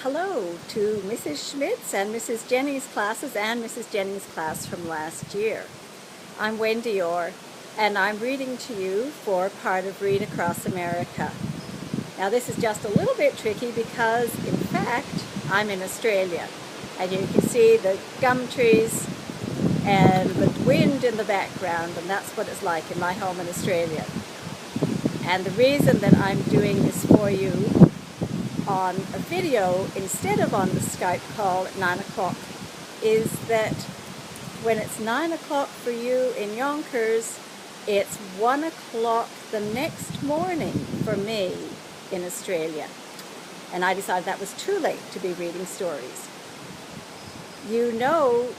Hello to Mrs. Schmidt's and Mrs. Jennings' classes and Mrs. Jennings' class from last year. I'm Wendy Orr, and I'm reading to you for part of Read Across America. Now this is just a little bit tricky because, in fact, I'm in Australia. And you can see the gum trees and the wind in the background, and that's what it's like in my home in Australia. And the reason that I'm doing this for you on a video instead of on the Skype call at 9 o'clock is that when it's 9 o'clock for you in Yonkers, it's 1 o'clock the next morning for me in Australia. And I decided that was too late to be reading stories. You know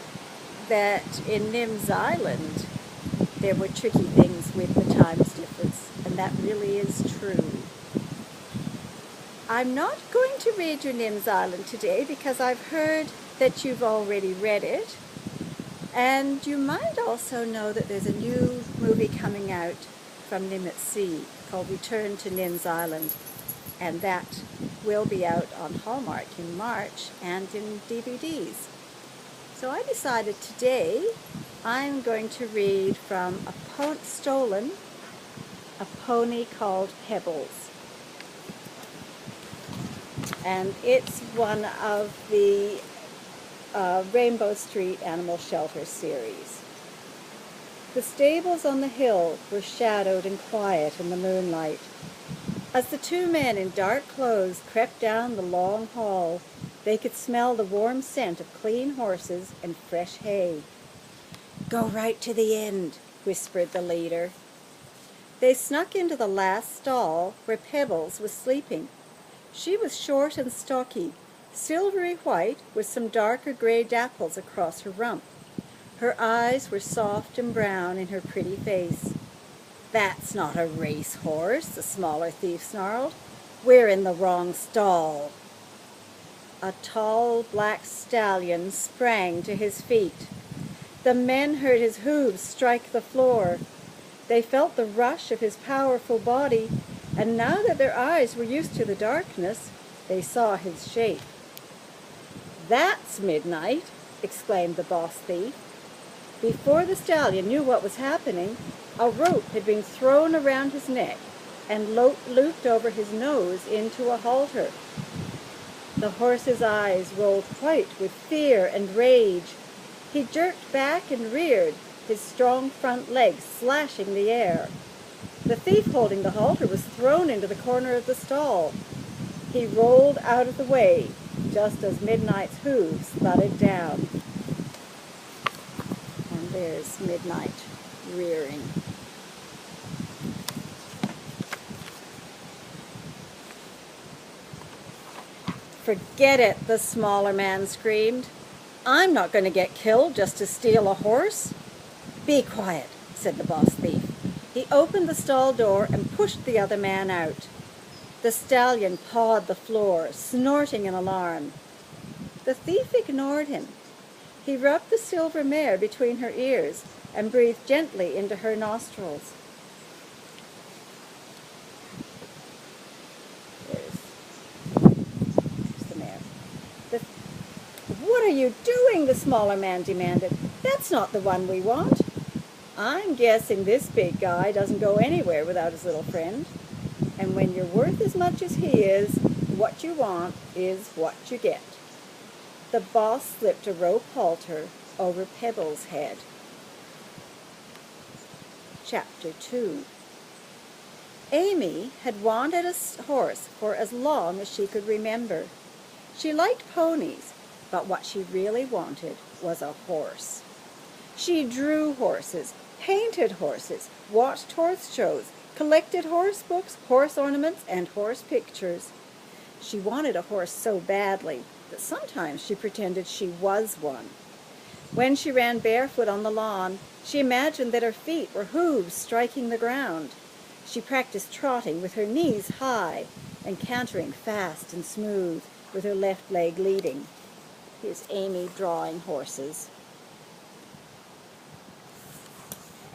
that in Nims Island there were tricky things with the times difference, and that really is true. I'm not going to read you Nims Island today because I've heard that you've already read it, and you might also know that there's a new movie coming out from Nim at Sea called Return to Nims Island, and that will be out on Hallmark in March and in DVDs. So I decided today I'm going to read from A Pony Called Pebbles. And it's one of the Rainbow Street Animal Shelter series. The stables on the hill were shadowed and quiet in the moonlight. As the two men in dark clothes crept down the long hall, they could smell the warm scent of clean horses and fresh hay. "Go right to the end," whispered the leader. They snuck into the last stall where Pebbles was sleeping. She was short and stocky, silvery white with some darker gray dapples across her rump. Her eyes were soft and brown in her pretty face. "That's not a racehorse," the smaller thief snarled. "We're in the wrong stall." A tall black stallion sprang to his feet. The men heard his hooves strike the floor. They felt the rush of his powerful body, and now that their eyes were used to the darkness, they saw his shape. "That's Midnight!" exclaimed the boss thief. Before the stallion knew what was happening, a rope had been thrown around his neck and looped over his nose into a halter. The horse's eyes rolled white with fear and rage. He jerked back and reared, his strong front legs slashing the air. The thief holding the halter was thrown into the corner of the stall. He rolled out of the way just as Midnight's hooves thudded down. And there's Midnight rearing. "Forget it," the smaller man screamed. "I'm not going to get killed just to steal a horse." "Be quiet," said the boss thief. He opened the stall door and pushed the other man out. The stallion pawed the floor, snorting in alarm. The thief ignored him. He rubbed the silver mare between her ears and breathed gently into her nostrils. There's the mare. "What are you doing?" the smaller man demanded. "That's not the one we want." "I'm guessing this big guy doesn't go anywhere without his little friend. And when you're worth as much as he is, what you want is what you get." The boss slipped a rope halter over Pebbles' head. Chapter 2. Amy had wanted a horse for as long as she could remember. She liked ponies, but what she really wanted was a horse. She drew horses, painted horses, watched horse shows, collected horse books, horse ornaments, and horse pictures. She wanted a horse so badly that sometimes she pretended she was one. When she ran barefoot on the lawn, she imagined that her feet were hooves striking the ground. She practiced trotting with her knees high and cantering fast and smooth with her left leg leading. Here's Amy drawing horses.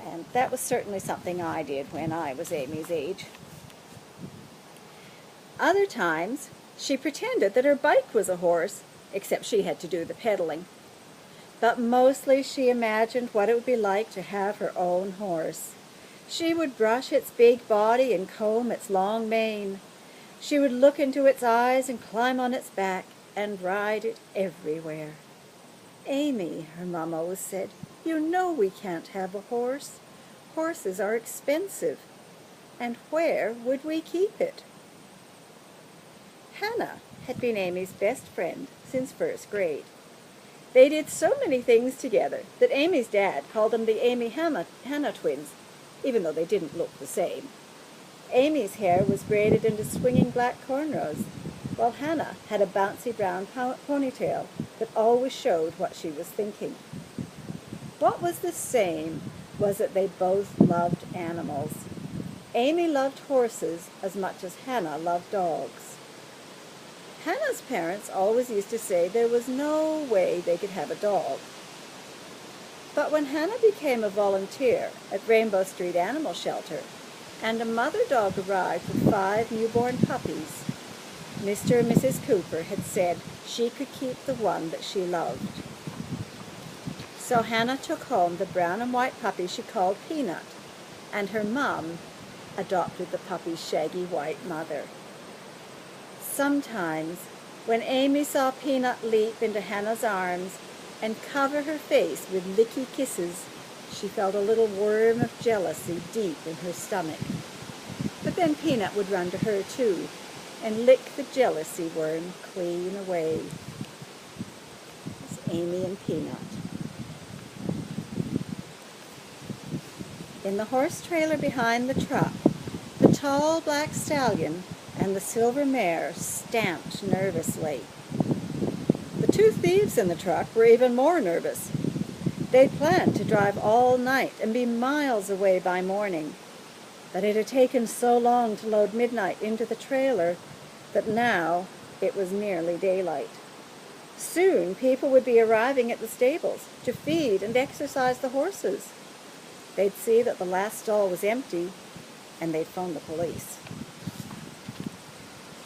And that was certainly something I did when I was Amy's age. Other times, She pretended that her bike was a horse, except she had to do the pedaling. But mostly she imagined what it would be like to have her own horse. She would brush its big body and comb its long mane. She would look into its eyes and climb on its back and ride it everywhere. "Amy," her mom always said, "you know we can't have a horse. Horses are expensive. And where would we keep it?" Hannah had been Amy's best friend since first grade. They did so many things together that Amy's dad called them the Amy-Hannah twins, even though they didn't look the same. Amy's hair was braided into swinging black cornrows, while Hannah had a bouncy brown ponytail that always showed what she was thinking. What was the same was that they both loved animals. Amy loved horses as much as Hannah loved dogs. Hannah's parents always used to say there was no way they could have a dog. But when Hannah became a volunteer at Rainbow Street Animal Shelter, and a mother dog arrived with 5 newborn puppies, Mr. and Mrs. Cooper had said she could keep the one that she loved. So Hannah took home the brown and white puppy she called Peanut, and her mom adopted the puppy's shaggy white mother. Sometimes, when Amy saw Peanut leap into Hannah's arms and cover her face with licky kisses, she felt a little worm of jealousy deep in her stomach. But then Peanut would run to her too and lick the jealousy worm clean away. It's Amy and Peanut. In the horse trailer behind the truck, the tall black stallion and the silver mare stamped nervously. The 2 thieves in the truck were even more nervous. They'd planned to drive all night and be miles away by morning, but it had taken so long to load Midnight into the trailer that now it was nearly daylight. Soon people would be arriving at the stables to feed and exercise the horses. They'd see that the last stall was empty, and they'd phone the police.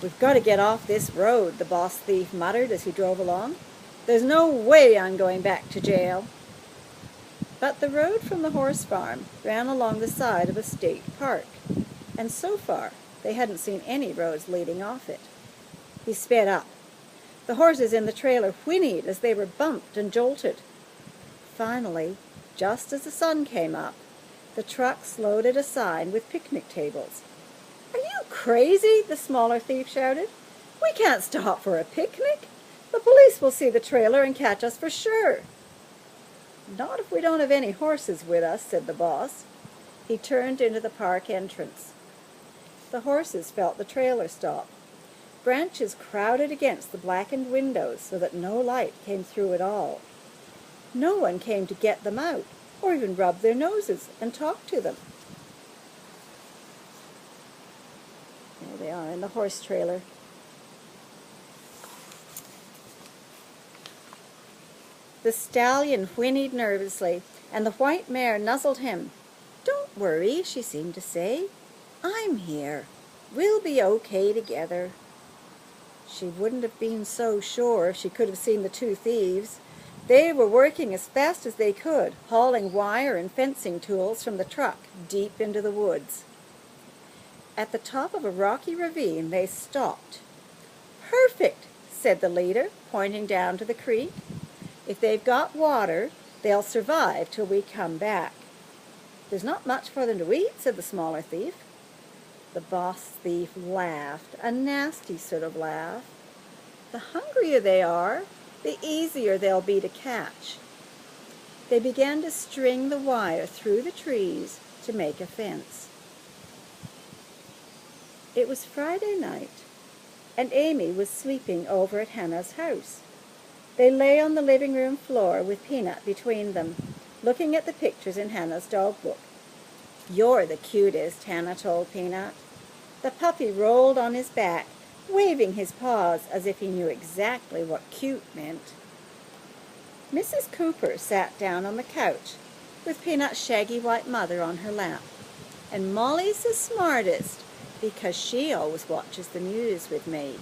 "We've got to get off this road," the boss thief muttered as he drove along. "There's no way I'm going back to jail." But the road from the horse farm ran along the side of a state park, and so far they hadn't seen any roads leading off it. He sped up. The horses in the trailer whinnied as they were bumped and jolted. Finally, just as the sun came up, the truck slowed at a sign with picnic tables. "Are you crazy?" the smaller thief shouted. "We can't stop for a picnic. The police will see the trailer and catch us for sure." "Not if we don't have any horses with us," said the boss. He turned into the park entrance. The horses felt the trailer stop. Branches crowded against the blackened windows so that no light came through at all. No one came to get them out, or even rub their noses and talk to them. There they are in the horse trailer. The stallion whinnied nervously, and the white mare nuzzled him. "Don't worry," she seemed to say. "I'm here. We'll be okay together." She wouldn't have been so sure if she could have seen the 2 thieves. They were working as fast as they could, hauling wire and fencing tools from the truck deep into the woods. At the top of a rocky ravine, they stopped. "Perfect," said the leader, pointing down to the creek. "If they've got water, they'll survive till we come back." "There's not much for them to eat," said the smaller thief. The boss thief laughed, a nasty sort of laugh. "The hungrier they are, the easier they'll be to catch." They began to string the wire through the trees to make a fence. It was Friday night, and Amy was sleeping over at Hannah's house. They lay on the living room floor with Peanut between them, looking at the pictures in Hannah's dog book. "You're the cutest," Hannah told Peanut. The puppy rolled on his back, waving his paws as if he knew exactly what cute meant. Mrs. Cooper sat down on the couch with Peanut's shaggy white mother on her lap. And Molly's the smartest because she always watches the news with me.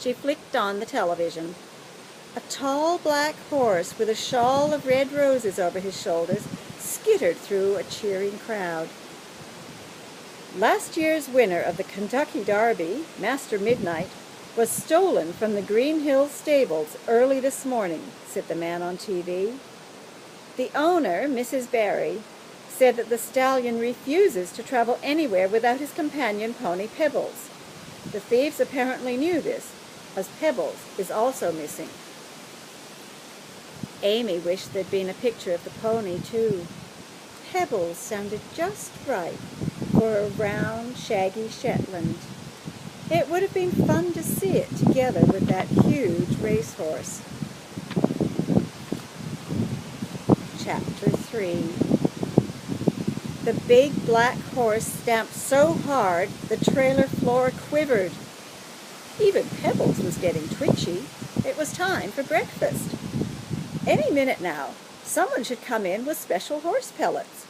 She flicked on the television. A tall black horse with a shawl of red roses over his shoulders skittered through a cheering crowd. Last year's winner of the Kentucky Derby, Master Midnight, was stolen from the Green Hills stables early this morning, said the man on TV. The owner, Mrs. Barry, said that the stallion refuses to travel anywhere without his companion Pony Pebbles. The thieves apparently knew this, as Pebbles is also missing. Amy wished there'd been a picture of the pony, too. Pebbles sounded just right for a round, shaggy Shetland. It would have been fun to see it together with that huge racehorse. Chapter 3. The big black horse stamped so hard the trailer floor quivered. Even Pebbles was getting twitchy. It was time for breakfast. Any minute now, someone should come in with special horse pellets.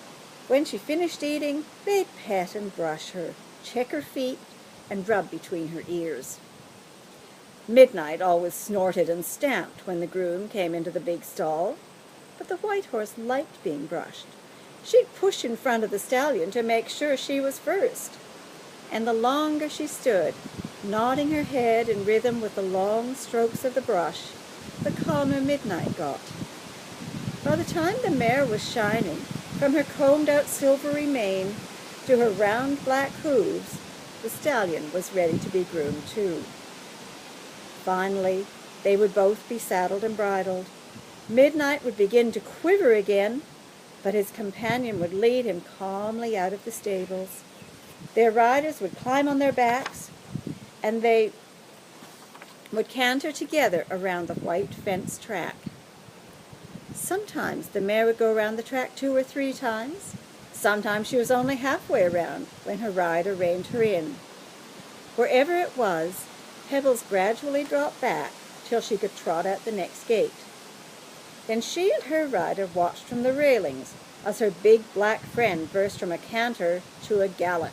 When she finished eating, they'd pet and brush her, check her feet, and rub between her ears. Midnight always snorted and stamped when the groom came into the big stall, but the white horse liked being brushed. She'd push in front of the stallion to make sure she was first. And the longer she stood, nodding her head in rhythm with the long strokes of the brush, the calmer Midnight got. By the time the mare was shining, from her combed-out silvery mane to her round black hooves, the stallion was ready to be groomed too. Finally, they would both be saddled and bridled. Midnight would begin to quiver again, but his companion would lead him calmly out of the stables. Their riders would climb on their backs, and they would canter together around the white fence track. Sometimes the mare would go around the track 2 or 3 times. Sometimes she was only halfway around when her rider reined her in. Wherever it was, Pebbles gradually dropped back till she could trot out the next gate. Then she and her rider watched from the railings as her big black friend burst from a canter to a gallop.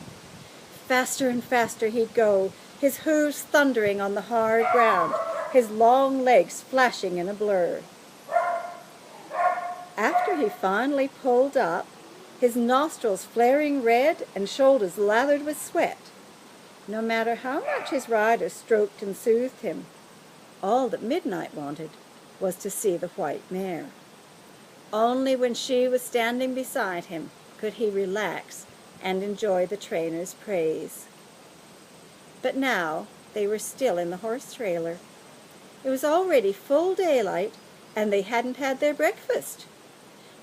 Faster and faster he'd go, his hooves thundering on the hard ground, his long legs flashing in a blur. After he finally pulled up, his nostrils flaring red and shoulders lathered with sweat, no matter how much his rider stroked and soothed him, all that Midnight wanted was to see the white mare. Only when she was standing beside him could he relax and enjoy the trainer's praise. But now they were still in the horse trailer. It was already full daylight, and they hadn't had their breakfast.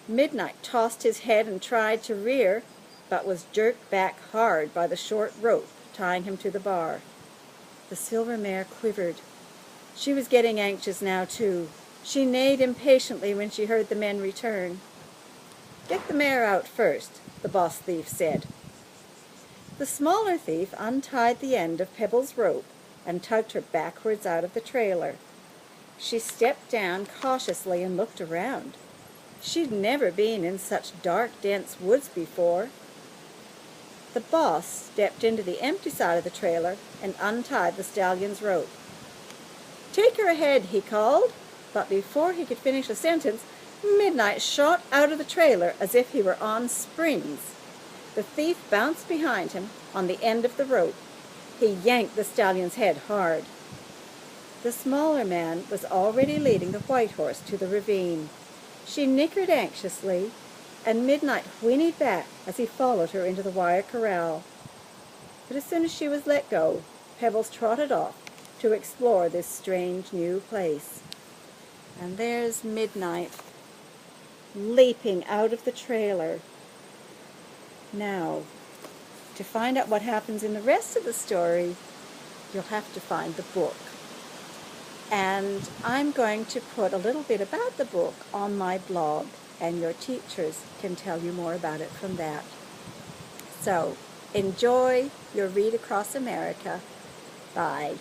Midnight tossed his head and tried to rear, but was jerked back hard by the short rope tying him to the bar. The silver mare quivered. She was getting anxious now, too. She neighed impatiently when she heard the men return. "Get the mare out first," the boss thief said. The smaller thief untied the end of Pebbles' rope and tugged her backwards out of the trailer. She stepped down cautiously and looked around. She'd never been in such dark, dense woods before. The boss stepped into the empty side of the trailer and untied the stallion's rope. "Take her ahead," he called, but before he could finish a sentence, Midnight shot out of the trailer as if he were on springs. The thief bounced behind him on the end of the rope. He yanked the stallion's head hard. The smaller man was already leading the white horse to the ravine. She nickered anxiously, and Midnight whinnied back as he followed her into the wire corral. But as soon as she was let go, Pebbles trotted off to explore this strange new place. And there's Midnight, leaping out of the trailer. Now, to find out what happens in the rest of the story, you'll have to find the book. And I'm going to put a little bit about the book on my blog, and your teachers can tell you more about it from that. So, enjoy your Read Across America. Bye.